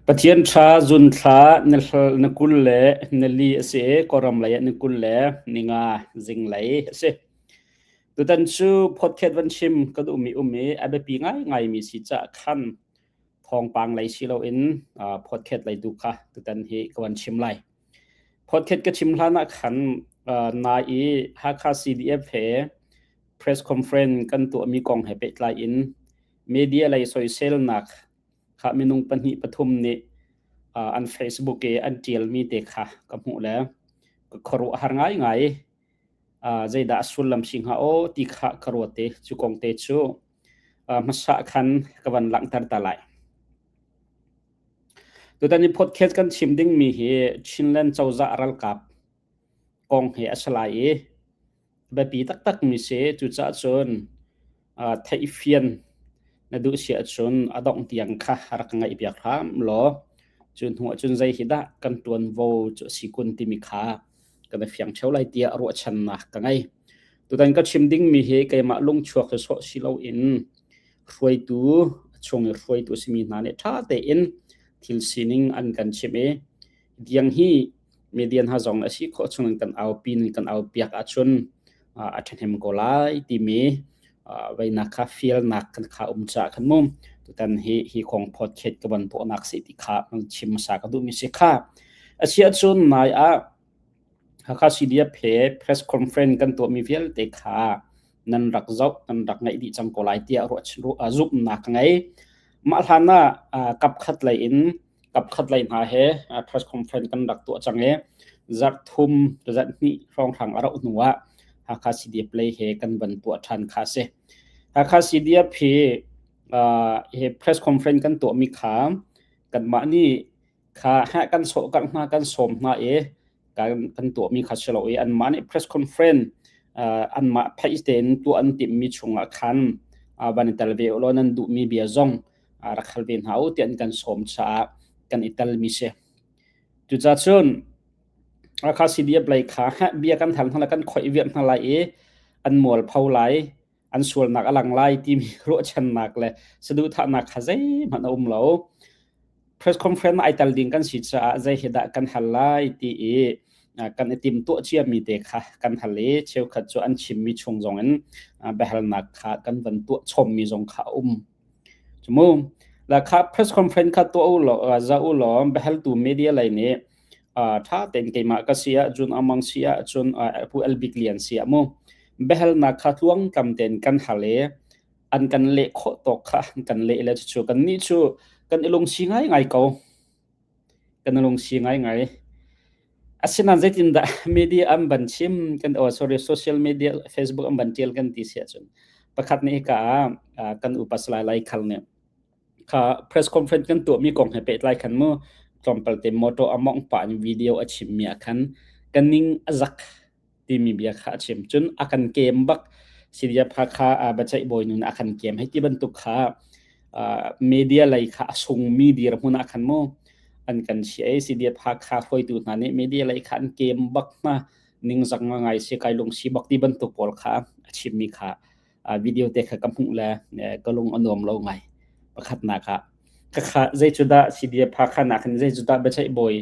ปะเทียนชาจุนชานนกุลเลนลีเสกอรัมไลนกุลเลนิงาจิงไลเสตุตันชูพอดแคสต์วันชิมก็ดูมีอเบปีง่ายมีสิจะคันทองปังไลชิโลอินพอดแคสต์ไลดูค่ะตุตันเฮกวันชิมไลพอดแคสต์ก็ชิมลานะคันนาอีฮักคา CDF เฮ press conference กันตัวมีกองให้ไปไลอินเมเดียไลโซเชียลนักค่ะมีนุงปัญหิปฐุมนี่อัน Facebook อันเจียลมีเด็กค่ะกับหูแล้วก็ครุหาง่ายใจดาสุลลำสิงหาโอติขะครัวเตจุกงเตจูมาสะคันกับวันหลังตัดตะไลตัวตอนนี้พอดแคสต์กันชิมดิ้งมีเฮชินเลนเจ้าจะรัลกับกองเฮอัสลายแบบปีตักมีเสจุจ้าจนไทยเฟียนนาดูเสียจนอดองเตียงค่ะรักง่ายเปียกรามหรอจนหัวจนใจหิดะกันตวนโวจุสิกุนติมิขากันเฟียงเชวไลเตียรัวชันนะกันไงตัวนั้นก็ชิมดิ้งมีเฮกมาลงชัวคือโซชิโลอินรวยตัวชงรวยตัวสิมีนาเนท่าเตอินทิลซินิงอันกันชิมเดียงฮีเมเดียนฮาจงอาศัยข้อชงกันเอาปีนกันเอาเปียกอาชนอาจารย์เฮมโกไลติมีไว้นักฟิลนักกันข้าจากขันมุมตัวนั้นฮีของพอดแคสต์กับวันตัวนักสิทธิข้ามันชิมสากดูมิสิข้าอาเซียนส่วนนายฮักซีเดียเพย์เพรสคอนเฟรนซ์กันตัวมีเวลเตข้านันรักเจ้านันรักไงดิจังโกไลเตียรัวจุบนักไงมาทานะกับขัดไลน์หาเฮเพรสคอนเฟรนซ์กันรักตัวจังเฮจัดทุ่มจัดนี่รองทางอารมณ์นัวฮักซีเดียเพลย์เฮกันวันตัวทันข้าเซฮักซีเดียเพย์เเพรสคอนเฟรนซ์กันตัวมีขากันมานี่ขาหากันโศกันมากันสมมากันตัวมีขาเชลอันมานี่เพรสคอนเฟรนซ์อันมาไพสเตนตัวอันติมีชงคันบันอิตาลีโอลนันดูมีเบียซงรักฮัลเบนเฮาเตียนกันสมชากันอิตาลีมิเซจุดจัดชนรักซีเดียบไลขาหาเบียกันทันทั้งละกันข่อยเวียนทั้งหลายอันมัวเผาไหลอันส่วนนักอลังไลที่มีรัวชันนักเลยสะดุดท่านักขะใจมันอุ้มเราเพรสคอนเฟรนซ์ไอตัลดิงกันสิจะใจเหตุกันฮัลไลที่กันติมตัวเชียมีเด็กค่ะกันฮัลเลเชียวขัดจวนชิมมีชงจงอันเบลนักค่ะกันวันตัวชมมีจงขาจมูกแล้วค่ะเพรสคอนเฟรนซ์ค่ะตัวอุลจะอุลเบลตัวมีเดียอะไรเนี่ยถ้าเต็นเกมาก็เสียจนอามังเสียจนผู้เอลบิกเลียนเสียมูเบลนักขัดวงกำเต็นกันฮัลเลอันกันเละโคตกค่ะกันเละเลยชูกันนี่ชูกันลงสิงไงเขากันลงสิงไงอาศัยนั้นจะติดดามีเดียอันบันชิมกันsorry social media Facebook อันบันเจลกันที่เสียจนประคัดนี้กันอุปสรรคหลายคันเนี่ยค่ะ press conference กันตัวมีกองให้ไปหลายคันมั้งจอมเปิดเต็มโมโตอมองป่านวิดีโออาชิมมีคันกันนิ่งจักที่มีเบียค่ะชิมจนอาการเกมบักสิเดียพักค่ะบัจจัยบ่อยนุ่นอาการเกมให้ที่บรรทุกค่ะเมเดียไลค่ะส่งมีเดียมุนักขันโมอันกันเสียสิเดียพักค่ะคอยตูนั่นเนี่ยเมเดียไลค่ะอันเกมบักมานิ่งจังง่ายเสียกายลงสีบักที่บรรทุกพอลค่ะชิมมีค่ะวิดีโอเด็กกับหูแลก็ลงอนมเราไงประคัดนักค่ะค่ะใจจุดาสิเดียพักค่ะนักใจจุดาบัจจัยบ่อย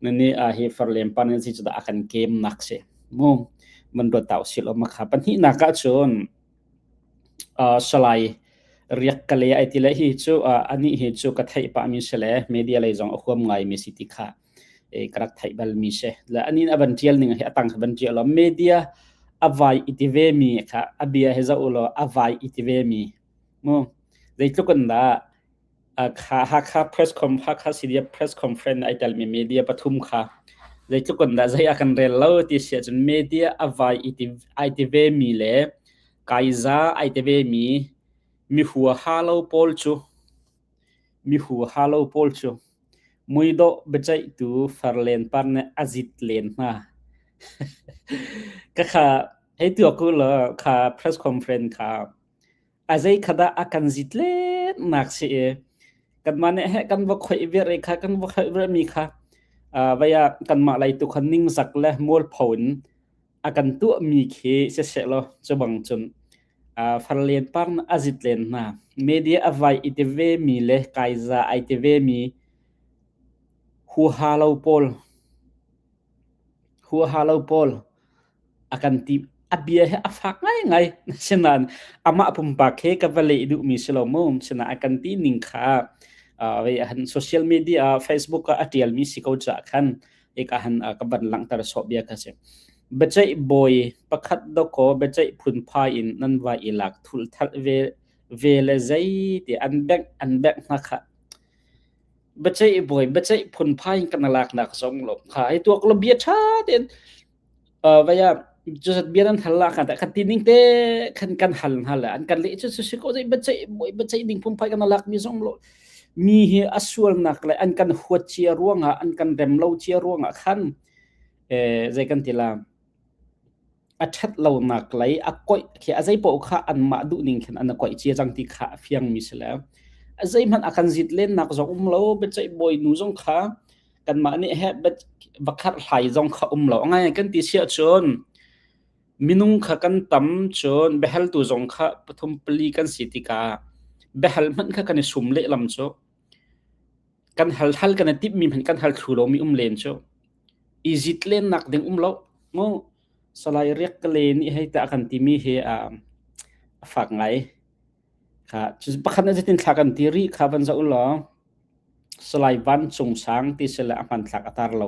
นั่นนี่เฮฟร์เลมปันใจจุดาอาการเกมนักเสียโมมันโดดเต่าสิลมาค่ะปัญหานักจนสไลเรียกกันเลยไอ้ที่เลยฮิจูอันนี้ฮิจูก็ไทยปามิเสเลยเมเดียเลยจงความง่ายมีสิทธิค่ะกระไทยบัลมิเสและอันนี้บันเจียลหนึ่งให้ตั้งบันเจียลเมเดียอวัยอิติเวมีค่ะอเบียเฮซ่าอุลอวัยอิติเวมีมั้งได้ทุกคนได้ค่ะเพรสคอมค่ะสิเดียเพรสคอนเฟรนซ์ไอ้ที่มีเมเดียปฐุมค่ะได้ทุกคนได้ใจอาการเรลล์ที่เสียจนเมเดียอวัยอิติเวมีเลยกายซาไอ้ที่เวมีหัวฮาโลโพลชูมุยโดเบจัยตูฟาร์เลนปานเนอาซิตเลนมาก็ค่ะให้ตัวกูเหรอค่ะเพรสคอนเฟรนซ์ค่ะอาใจขดาอาการซิตเลนนักเสียกันมาเนี่ยกันว่าคอยเวรค่ะกันว่าคอยเวรมีค่ะว่ากันมาอะไรตัวคนนิ่งสักและมอลผลอาการตัวมีเคเสียๆแล้วจะบังจนฟาร์เลนปานอาซิตเลนมาเมเดียอวัยอิตเวมีเลกายซาไอตเวมี hu halau pol akan ti abia he afak ngai senan ama pumpak he ka vale du mi selomom sena akan ti ningkha we han social media Facebook ka atial mi sikau cha khan ekahan ka ban lang tar so bia ka se bechai boy pakhat do ko bechai phun pha in nan wa ilak thul thal ve le zai ti an bek na kha bechai boy bechai phun pha in kan lak nak song lo kha ai tuak lo bia tha ten vaya just biaran halla kan ta katining te kan hal an kan le chu su ko zai bechai ding phun pha kan lak mi song lo mi he asul nak le an kan huat chia ruanga an kan rem lo chia ruanga khan zai kan tila achat lo nak lai akoi khi azai po kha an ma du ning khan an koi chia jang ti kha fiang mi sela azai man akan zit len nak zo lo bechai boy nu jong kha kan ma ni he bet bakhat hai jong kha lo ngai kan ti sia chon minung kha kan tam chon behal tu jong kha pathum pli kan sitika behal man kha kan sum le lam cho kan hal kan tip mi man kan hal thulo mi len cho izit len nak ding lo mo salai riak kale ni hai ta kan ti mi he fak ngai kha chu pakhan na tin thakan ti ri kha ban za ulo salai van chung sang ti sela apan thak atar lo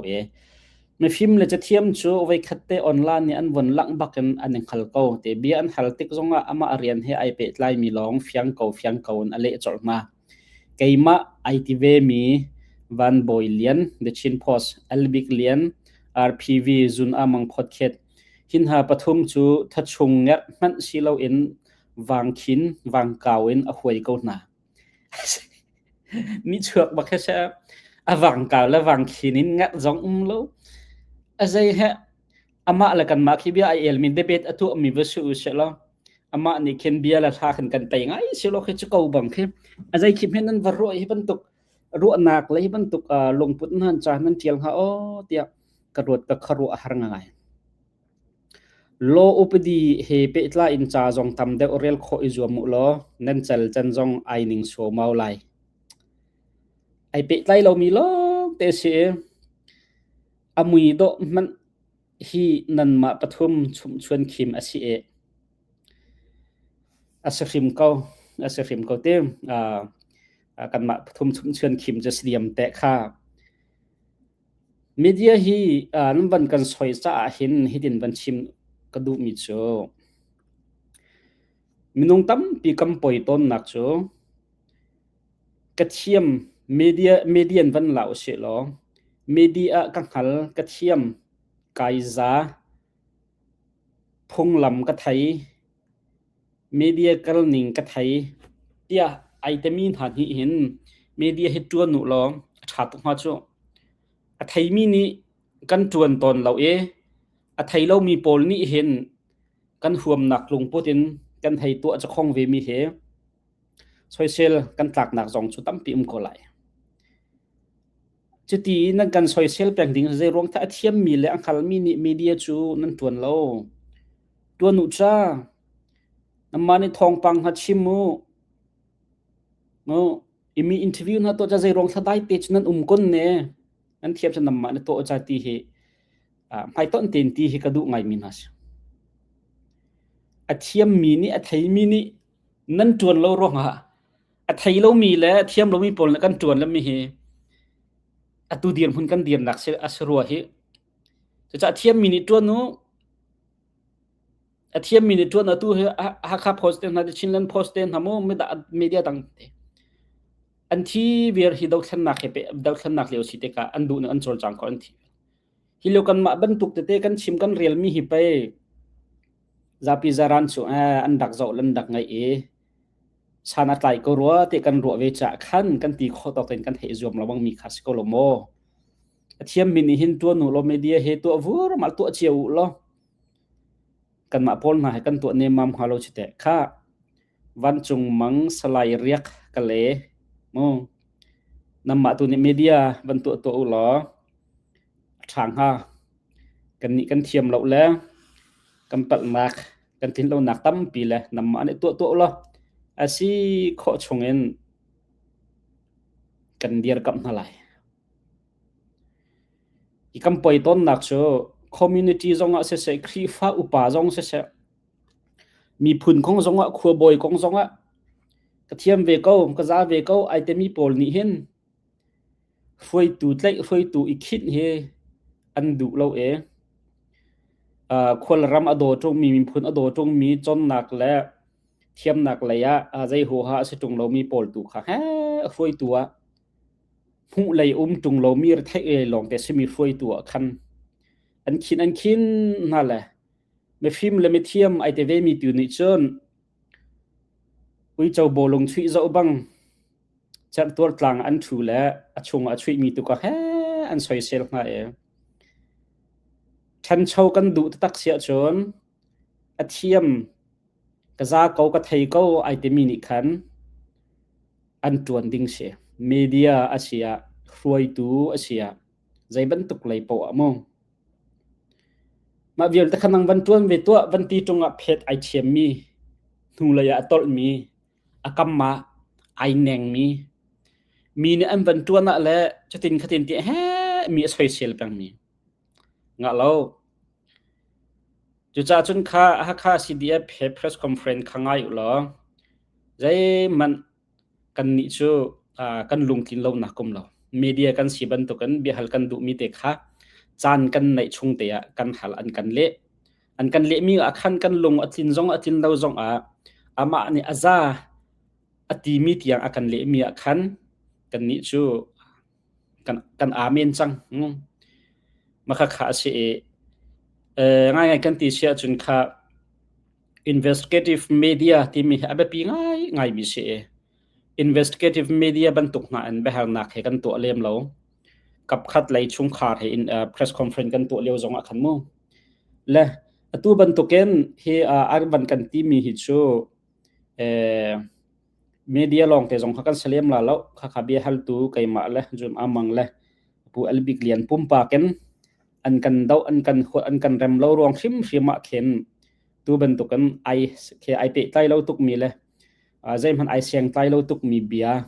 me film le cha thiam chu oi khatte online ni an won lang baken an khal ko te bi an hal tik zonga ama arian he ai pe tlai mi long fiang ko ale chol ma keima itv mi van boy lian the chin post albik lian rpv zun amang photket hin ha pathum chu thachung ngat man silo in wangkhin wangkawin a huai ko na mi chuak ba kha sa awangkaw la wangkhin in ngat zong lo azai he ama la kan ma khibia il min debet atu mi versu sela ama ni ken bia la tha kan tai ngai selo khe chu ko bang khe azai khim henan varro hi ban tuk ru nak lai ban tuk longput nan cha nan tial ha o tia karot ka kharu har ngai lo updi he pe tla in cha jong tam de orel kho izuam lo nan chal chan jong ai ning so mau lai ai pe tlai lo mi lo te se amui do man hi nan ma pathum chum chuan khim asi asafim ko te kan ma pathum chum chuan khim jasliam te kha media hi numban kan soi cha hin hidin ban chim kadu mi cho minung tam pi kam poi ton nak cho kathiam median van lao se lo media kan hal kathiam kaiza phunglam ka thai media kalning ka thai tia aitemin han hi hin media he tuan nu lo that ma cho a thai mi ni kan tuan ton lo a thai lo mi pol ni hin kan huam nak lung putin kan thai tu cha khong ve mi he social kan tlak nak jong chu tam pi ko lai chuti nan kan social pek ding ze rong tha thiam mi le ankhal mi ni media chu nan tuan lo tuan nu cha namani thong pang ha chimu no imi interview na to cha ze rong tha dai page nan kon ne nan thiap cha namma na to cha ti he mai ton tin ti hi ka du ngai minas a thiam mi ni a thai mi ni nan tuan lo ro ha a thai lo mi le thiam lo mi pol na kan tuan la mi he atu dian hun kan dian nak se asro hi cha thiam mi ni tuan no a thiam mi ni tuan atu he ha kha post na de chinlan post den hamo me da media dang te anthi ver hi dok than nak he pe dok than nak leo si te ka andu na an chol chang ko anthi hilo kan ma ban tuk te kan chim kan realme hi pe zapi zaran chu an dak zo lan dak ngai sana tlai ko ro te kan ro ve cha khan kan ti kho to ten kan he zom lawang mi khas ko lo mo athiam min hin tu nu lo media he to vur mal to cheu lo kan ma pol na kan to ne mam halo chite kha wan chung mang salai riak kale mo namma tu ni media ban to lo thang ha kan ni kan thiam lo le kan pal nak kan tin lo nak tam pi le namma ne to lo asi kho chungen kan diar kam na lai ki kam poi ton nak cho community zonga se se khri fa upa zong se se mi phun khong zonga khua boy kong zonga ka thiam ve ko ka za ve ko ai te mi pol ni hin foi tu tlai foi tu ikhit he an du lo e khol ram ado tong mi phun ado tong mi chon nak le thiam nak le ya zai ho ha se tung lo mi pol tu kha he foi tu a hu lei tung lo mi thai e long te semi foi tu khan an khin na le me phim le me thiam ai te ve mi tu ni chon ui chau bolong thui zo bang chan tur tlang an thu le achung a thui mi tu ka he an soi sel nga e chan chau kan du tak sia chon a thiam ka za ko ka thei ko ai te mi ni khan an tuan ding se media asia ruai tu asia zai ban tuk lei po amo ma vial ta khanang ban tuan ve to ban ti tonga phet ai thiam mi thu la ya tol mi akamma ai neng mi ni an ban tuan na le chatin khatin ti he mi soi sel pang mi nga lo chu cha chun kha ha kha CDF press conference khangai lo zai man kan ni chu kan lungtin lo na kum lo media kan siban to kan bi hal kan du mi te kha chan kan nei chung te ya kan hal an kan le mi a khan kan lung atin lo zong a ama ni aza ati mi tiang akan le mi a khan kan ni chu kan amen chang ma kha se ngai kan ti sia chun kha investigative media ti mi abe pi ngai mi se investigative media ban tuk na an behal nak he kan to lem lo kap khat lai chung khar he in press conference kan to leo zonga khan mo le atu ban to ken he ar ban kan ti mi hi chu media long te zong khan salem la lo kha bi hal tu kai ma le jum amang le pu albik lian pumpa ken an kan dau an kan rem lo rong hrim khen tu ban to kan ai pe tai lo tuk mi le zai man ai siang tai lo tuk mi bia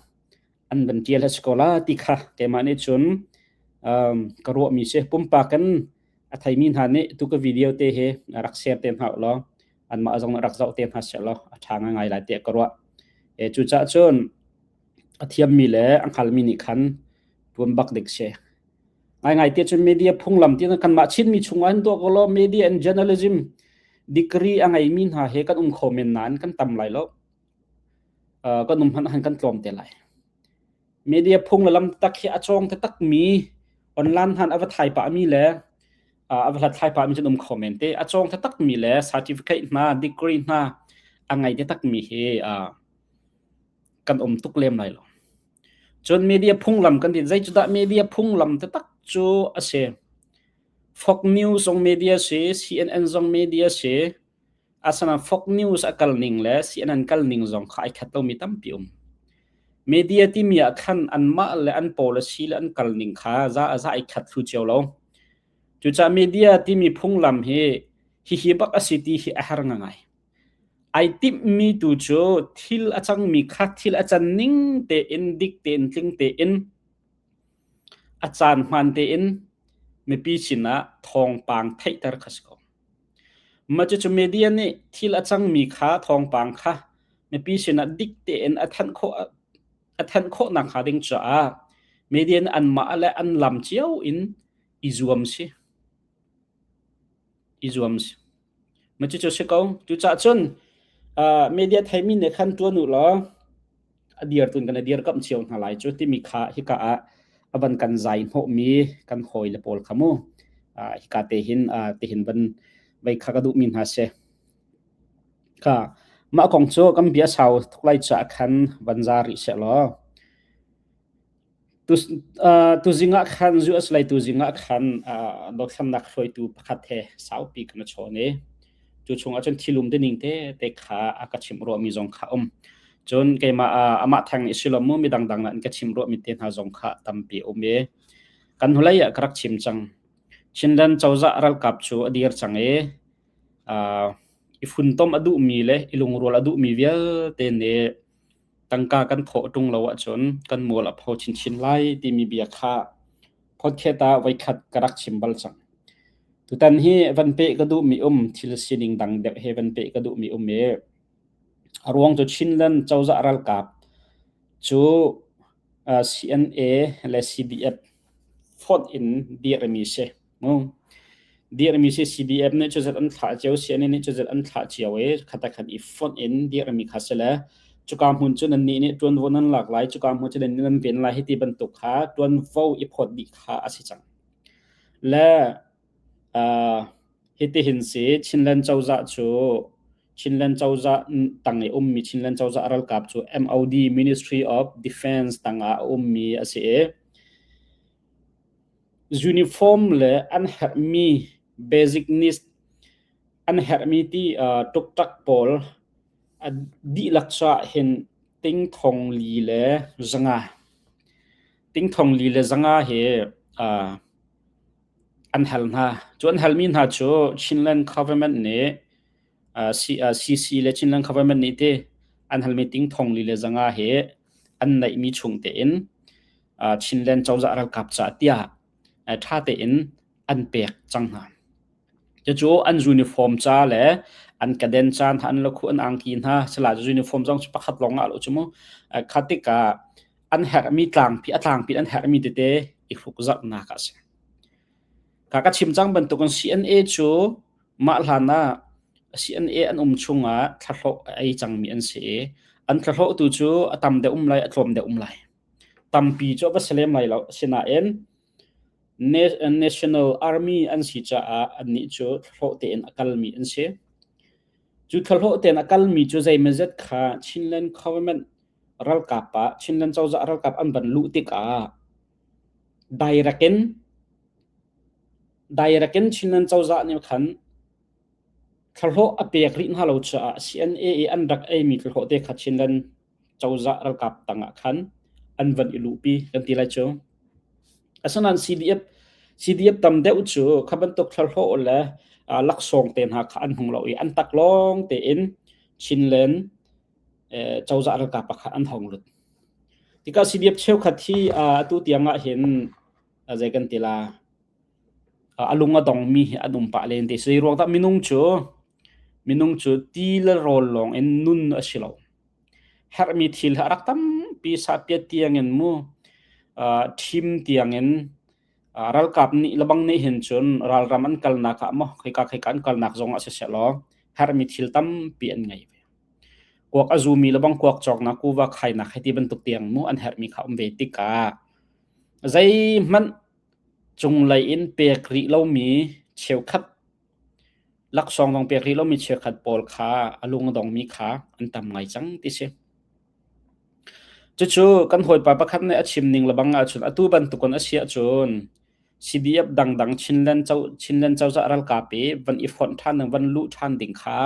an ban tiel ha skola ti kha ke mane chun karo mi se pumpa kan athai min ha ne tu ka video te he rak share ten ha lo an ma jong rak zau ten ha se lo athanga ngai la te karo e chu cha chun athiam mi le ankhal mi ni khan pum bak dek se ngai te chun media phunglam ti kan ma chin mi chungan to ko lo media and journalism degree angai min ha he kan khomen nan kan tam lai loก็นุ่มหันกันตลอมเตลัยเมเดียพุ่งละลำตักเฮอจองตักมีออนไลน์หันอวตารปะมีแลอวตารปะมีจะนุ่มคอมเมนต์อจองตักมีแล certificate มา degree มาอังไงตักมีเฮกันตุกเล่มไหนหรอจนเมเดียพุ่งลำกันที่ใจจุดเมเดียพุ่งลำตักจูอาเซ Fox News ของเมเดียเซ CNN ของเมเดียเซasana Fox News akal ning le CNN kal ning zong khai khatlo mi tam pium media ti mi khan an ma le an policy le an kal ning kha za ai khat thu chelo chu cha media ti mi phunglam hi bak asiti hi ahar ngai ai tip mi tu cho thil achang mi kha thil achan ning te in dik te in tling te in achan man te in me pi china thong pang thai tar khasko ma chu media ni thil achang mi kha thong pang kha me pi sina dikte en athan kho na kha ding cha media an ma la an lam chiao in izuam si ma chu se ko chu cha chun media thai min ne khan tu nu lo adiar tun kan adiar kam chiao na lai chu ti mi kha hi ka aban kan zai ho mi kan hoi le pol khamu hi ka te hin ban bai khakadu min ha se ka ma kong cho kam bia sau thuklai cha khan banjari se lo tu zinga khan zu aslai tu zinga khan dokham nak khoi tu pakhat the sau pi kan chone chu chunga chon thilum de ning te kha akachim ro mi jong kha chon ke ma ama thang isilom mu mi dang na ka chim ro mi te na jong kha tampi me kan hulai akrak chim chang chindan chawza aral kap chu adir change ifun tom adu mi le ilung rol adu mi vial te ne tangka kan tho tung lawa chon kan mol a pho chin lai ti mi bia kha พอดเคตาไว้ขัดกระดักชิมบัลจังตุตันฮีวันเปกระดูมีทิลสินิงดังเดเฮวันเปกระดูมีเมรวงจุชินลันเจ้าจะรัลกับจูCNA และ CDF ฟอดอินดีรมีเซดีรมีเซ CDF เนี่ยจะอันถ่าเจ้า CNA เนี่ยจะอันถ่าเจ้าขัดขัดอีฟอดอินดีรมีขัดเสละจุกามหุ่นจุนันนี้เนี่ยจวนวันนั้นหลากหลายจุกามหุ่นจุนันนี้นั้นเป็นหลายที่บรรทุกขาจวนฟ้าอีพอดดีขาอาศัยจังและฮิติหินสีชินเลนเจ้าจะจูชินเลนเจ้าจะตั้งไอ้มีชินเลนเจ้าจะรัลกับจู MOD Ministry of Defense ตั้งมีอาศัยuniform และอันเฮมี basic needs อันเฮมีที่ตุกตักพอลดีลักษะเห็นติ้งทองลีเลจังติ้งทองลีเลจังเฮอันเฮลนะจวนเฮลมินฮะจูชินเลน government เนี่ยCC และชินเลน government นี่เตอันเฮลมีติ้งทองลีเลจังเฮอันไหนมีชงเตอินชินเลนเจ้าจะรัลกับจัดเตียท่าเตอินอันเปียกจังหะจะจูอันยูนิฟอร์มจ้าและอันกระเด็นจานอันละคุอันอังกินฮะสลายูนิฟอร์มจังปักขัดลงอ่ะลูกจุโมขัดติกาอันเฮรมีต่างปีอันเฮรมีเตอีกฟุกจักนักสิกะชิมจังบรรทุก CNA จูมาลานา CNA อันชุงอ่ะทะเลาะไอจังมีอันเสียอันทะเลาะตัวจูตำเดไลอัตรมเดไลตำปีจูบัสเลมไลแล้วเสนาเอ็นNational Army อันสิจ้าอันนี้จูทะเลาะเตนอักลมีอันเสียจุดทะเลาะเตนอักลมีจูใจมันจะขาชินเลน government รัลกับปะชินเลนเจ้าจะรัลกับอันบรรลุติกาdirectชินเลนเจ้าจะเนี่ยขันทะเลาะอเปียกรินฮาโลจ้า CNA อันรักไอมีทะเลาะเตขัดชินเลนเจ้าจะรัลกับตั้งขันอันวันอิลูปีกันทีไรจูอาศัยนั้น CDF ตำเดอุจูขบันตกทะเลาะและลักษงเต็นหาขันของเราอันตักลองเต็นชินเลนเจ้าจะรัลกับขันอันทองลุดที่ก็ CDF เชี่ยวขัดที่ตู้เตียงเห็นอะไรกันทีละอลุงดองมีอดุมปะเลนที่สิรวงถ้ามินุงจูตีละโรลลงเอ็นนุนอชิลาวฮาร์มีทิลฮารักตั้มปีศาจเปียเตียงเงินมูทีมเตียงเงินรัลกับนี่ระบังนี่เห็นจนรัลรามันกัลนักอ่ะมั้งใครกันกัลนักจงอาศัยล้อฮาร์มีทิลตั้มเปียนไงกวกอาจูมีระบังกวกจอกนักกูว่าใครนักให้ที่บรรทุกเตียงมูอันฮาร์มีเขาเบติกาใจมันจงไลอินเปียกริเรามีเชียวขัดลักษณะของเปียกริเรามีเชียวขัดปอลขาอลุงดองมีขาอันตำไงจังที่เชจู่ๆกันหอยปะประคันในอาชิมนิงระบังอาชุนอตูบันตุกันอาเซียจน CDF ดังชินเลนเจ้าจะรัลกาเปวันอีฟอนท่านวันลุท่านดิ่งขา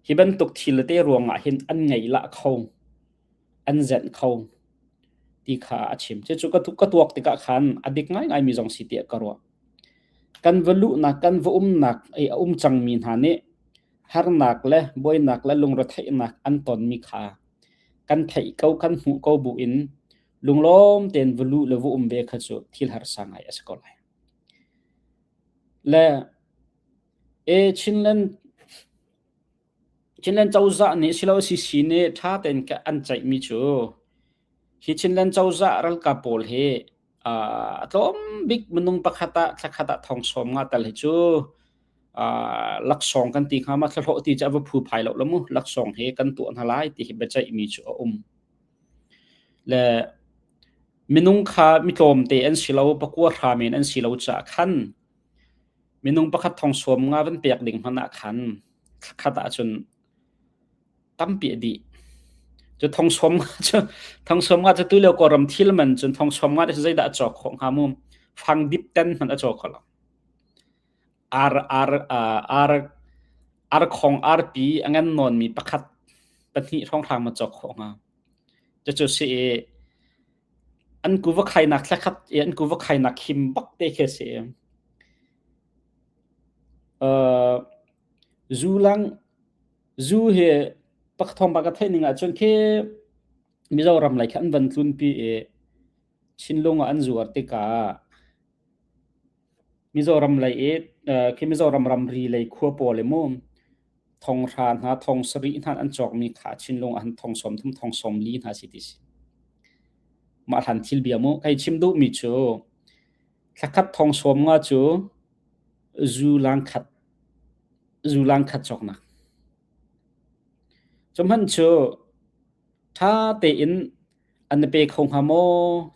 ฮิบันตุกทิลเตรวงเห็นอันไงละเขาอันเจนเขาที่ขาอาชิมจู่ๆก็ทุกตัวติกะขันอดีกง่ายมีจงสิเตียกรัวกันวลุนักกันวนักไอจังมีนหานี่ฮาร์นักและบอยนักและลุงรถไถนักอันตอนมีขากันไถเก้ากันหูเก้าบุอินลุงล้อมเต็นวลุและเบคจูทิลฮาร์สังไอสกอลและชินเลนเจ้าจะนี่สิลาวสิสีเนี่ยท่าเต็นกับอันใจมีจูฮิชินเลนเจ้าจะรัลกับโพลเฮต้มบิ๊กมันนุ่งปักขัดทองสมงาตลจูลักษณะกันตีข้ามาทะเลาะที่จะว่าผู้ภายหลอกละมุลักษณะเฮกันตัวนั่นหลายที่เบใจมีจูและมินุงข้ามิโตมเตอันสิลาวปักวัวรามินอันสิลาวจะขันมินุงปักขัดทองสมงาเป็นเปียกดิ่งพนักขันขัดจนตั้มเปียดีจะทองสมงาจะตุเลียวกอรมทิลมันจนทองสมงาจะใจด่าจอกของหามุมฟังดิบเต้นมันจะจอกเขาของ RP อันนั้นนอนมีประคัดปฏิท่องทางมาจอกของจะเสียอันกูว่าใครนักแค่คัดอันกูว่าใครนักหิมบักเตะแค่เสียจูเฮปักทองปักไทยนึงจนแค่มิจารำไหลขันวันทุนปี ชินลงอันจูอติกามิโซรัมไลเอคิมิโซรัมรัมรีไลคัวโปเลมทองรานหาทองสรีนันอันจอกมีขาชินลงอันทองสมทุมทองสมลีนหาสิติสมาทันทิลเบียโมไอชิมดูมิจูสักคัดทองสมงาจูจูลังคัดจอกนักจมหันจูถ้าเตอินอันเปคงหาโม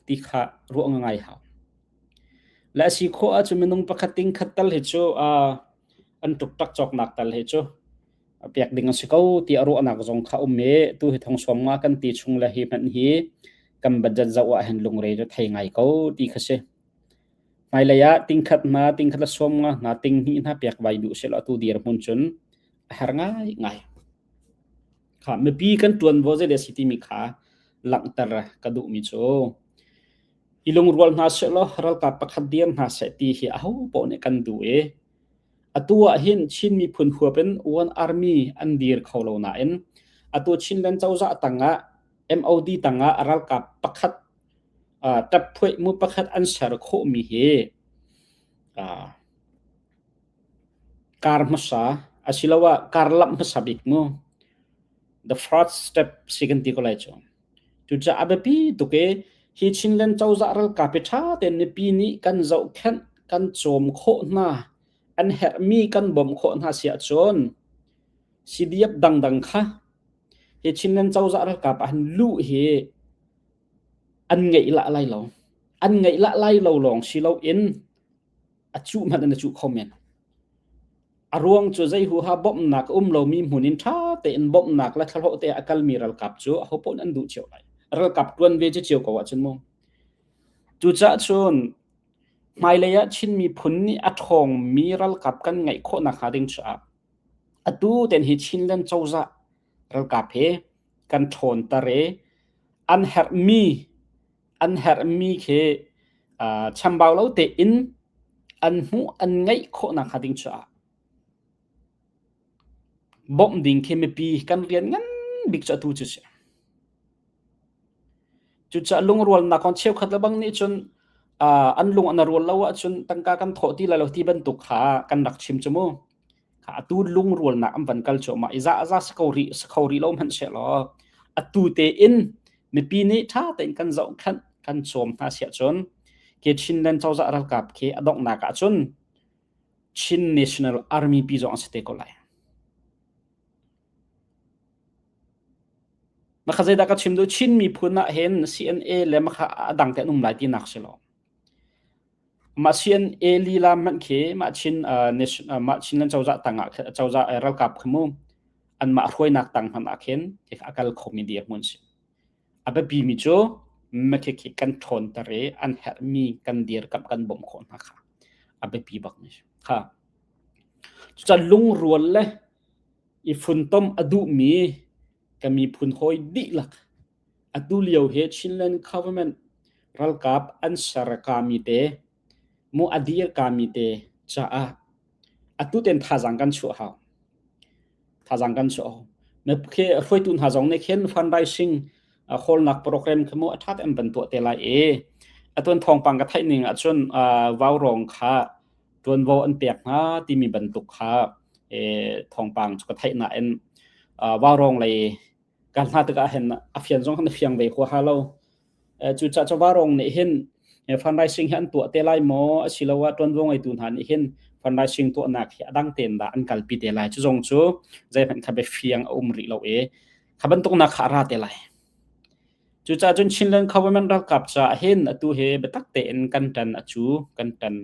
ติขะรัวงไงหาและสิโคอาจูมินุงปะคัดติงคัดตัลเฮจูอันตุกตักจอกนักตัลเฮจูเปียกดิ่งสิเขาตีอรุณนักจงข้าเมตุหิทองสวมมากันตีชุงละหิมันฮีกำบัดจัดจะว่าเห็นลุงเรย์จะไทยไงเขาตีขเสไม่เลยะติงขัดมาติงขัดสวมมานาติงหิน่าเปียกใบดูเสละตูดีร์มุนชนหาง่ายค่ะเมื่อปีกันตัวนวอเซเดสิติมิขาหลังตระกระดูมิโจอีลุงรัวนาเสละรัลกับปักขัดเดียนนาเสตีเหี่ยวปนกันดูตัวเห็นชินมีผลหัวเป็นวันอาร์มีอันดีร์เขาเหล่านั้นตัวชินเล่นเจ้าจะตั้งMOD ตั้งรัลกับปักขัดตับพวยมุปักขัดอันเสรโคมีเฮการมัสอาศิลาวะการลับมัสบิกมู the first step secondที่ก็เลยจ้ะจุดจะอาเบปีตุกเฮชินเล่นเจ้าจะรัลกับพิธาแต่ในปีนี้กันเจ้าแค่กันโจมโคนาอันเฮมีกันบ่มโคนาเสียจนสิเดียบดังค่ะเฮชินเล่นเจ้าจะรัลกับอันลู่เฮอันไงละไล่เราลองสิเราอินอจุมันอันจุคอมเมนต์อารวงจูใจหัวบ่มนักเรามีหมุนินท่าแต่อินบ่มนักและทะเลาะแต่อากาศมีรัลกับจูเขาปนอันดูเชียวไอรัลกับตวนเวจเชียวกว่าจนมงจูจะชนไม่เลยะชินมีผลนี่อัดหงมีรัลกับกันไงโคนักหาดิงจ้าอดูแต่เฮชินเล่นเจ้าจะรัลกับเฮกันทนตะเรอันเฮมีเคชัมบาวเราเตอินอันหูอันไงโคนักหาดิงจ้าบ่มดิ่งเคมีปีกันเรียนงั้นบิ๊กจะตูจุดจะลงรัวนักคอนเชียวขัดละบังนี่จนอันลงอันรัวแล้วว่าจนตั้งการถอดที่เราที่บรรทุกขากันดักชิมจมูกขาตูลงรัวนักอันบันกัลโจมาอิจะสกอรีเรามันเชลล์ตูเตอินมีปีนี้ถ้าเต็นกันจะกันโจมหาเสียจนเกชินเล่นเจ้าจะรักกับเคอดอกนักจนชิน National Army ปีจงอันเสตก็เลยมาขจัดดักชิมดูชินมีพูน่าเห็น CNA และมาขดังแต่นุ่มหลายที่นักเสียแล้วมา CNA ลีลามันเคมาชินนั่นเจ้าจะตั้งเจ้าจะรักกับขโมยอันมาช่วยนักตั้งมันนักเห็นที่อาการคอมมิเดียมันสิอาเบบีมิโจไม่เคยกันทนตะเรอันเฮมีกันเดียร์กับกันบ่มคนนะคะอาเบบีบักนี่ค่ะจะลุงรัวเลยอีฝุ่นต้มอดูมีก็มีพุนหอยดิลักอดูเลียวเฮชินเลน government รัลกับอันสารกามีเตมูอดีร์กามีเตจ้าอดูเต็นท่าจังกันชัวเขาเมื่อเคยรวยตุนหาจังในเข็นฟันไรซิงโคลนักโปรแกรมขโมยทัดเอ็มเป็นตัวเตลายตัวทองปังกระไทยหนึ่งจนวาวรองค่ะตัววาวอันเปียกนะที่มีบรรทุกค่ะทองปังกระไทยน่ะวาวรองเลยการหาตัวเห็นอภิญจงขันเฟียงไปหัวฮาโลจุดจะวาวรองเนี่ยเห็นฟันไรซิงเห็นตัวเตลายหมอสิลาวะตัววงไอตุนหันเห็นฟันไรซิงตัวนักดังเต็นดาอันกัลปีเตลายจุจงจูใจเป็นขับไปเฟียงริเราขับเป็นตัวนักขาราเตลายจุดจนชินเลนเขาเป็นรักกับจะเห็นตัวเฮเบตักเตนกันตันจูกันตัน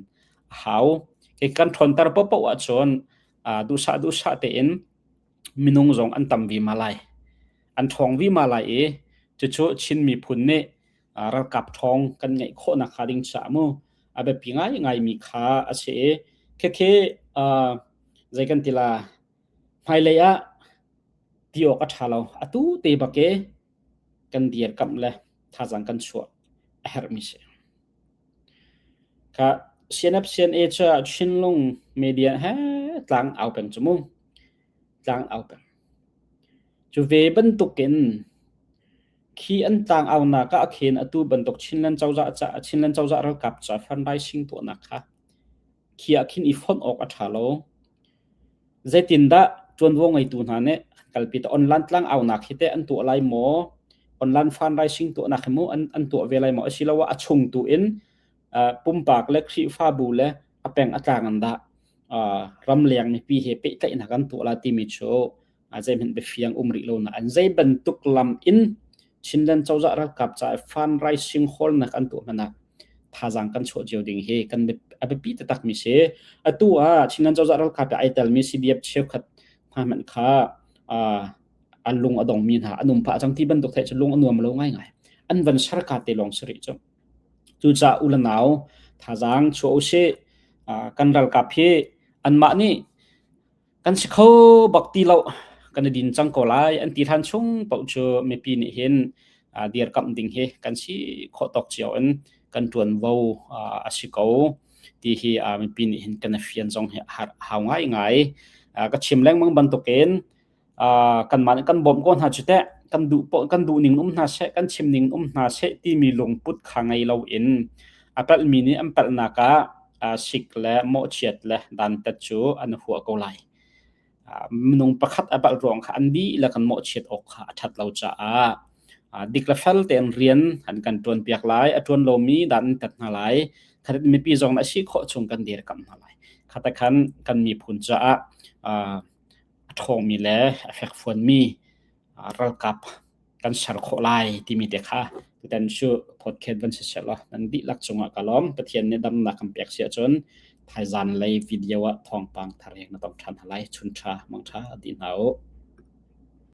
หาวกันทนตาปปวชนดูสาเตนมินุงจงอันตัมวิมาลายอันทองวิมาลายจุชินมีพุนเนรักกับทองกันไงโคนักขาดิงสามูอาเบปิงไงมีขาอาเสเคใจกันทีละไม่เลยอะที่ออกกัทาเราตูเตบักกันเดียร์กับเลยท่าจังกันชัวเฮอร์มิเชค่ะเซียนเซียนจะชินลงเมีเดียต่างเอาเป็นจมูก ต่างเอาเป็นจูเวบันตุกิน khi an tang au na ka khen atu bantok chinlan chawza ral kap cha fundraising to na kha khi akhin ifon ok athalo zaitinda chonwo ngai tu na ne kalpita online tlang au na khite an tu lai mo online fundraising to na khemu an tu velai mo asilawa achung tu in pumpak le khri fa bu le apeng atang anda ramliang ni pi he pe tai na kan tu la ti mi cho azai men be fiang umri lo na an zai bantuk lam in chinlan chawza ral kap cha fundraising hall na kan tu mana thajang kan cho jiu ding he kan be pi ta tak mi se atu chinlan chawza ral kap ai tel mi cdf cheu khat ha man kha alung adong min ha anum pha chang ti bantuk thai chlung anuam lo ngai ngai an van sarka te long sri cho chu cha ulanau thajang cho se kan ral kap he an ma ni kan sikho bakti lo kan din chang ko lai an ti than chung pau chu me pi ni hen diar kam ding he kan si kho tok chiao an kan tuan vo asiko ti hi me pi ni hen kan fian jong he haw ngai ngai ka chimleng mang ban to ken kan man kan bom kon ha chute kan du ning na se kan chim ning na se ti mi long put khangai lo in apal mi ni am pal na ka sik le mo chiat le dan ta chu an huwa ko lai nung pakhat abal rong kha andi la kan mo chiat ok kha that lo cha dikla fel ten rian han kan tuan piak lai atun lomi dan tat na lai khat mi pi jong na si kho chung kan dir kam na lai khata khan kan mi phun cha thong mi le afek phon mi ral kap kan sar kho lai ti mi te kha tan shu podcast ban se la nan di lak chunga kalom pathian ne dam na kam pek sia chon thai zan lai video thong pang tharek na tom than halai chun tha mang tha di nau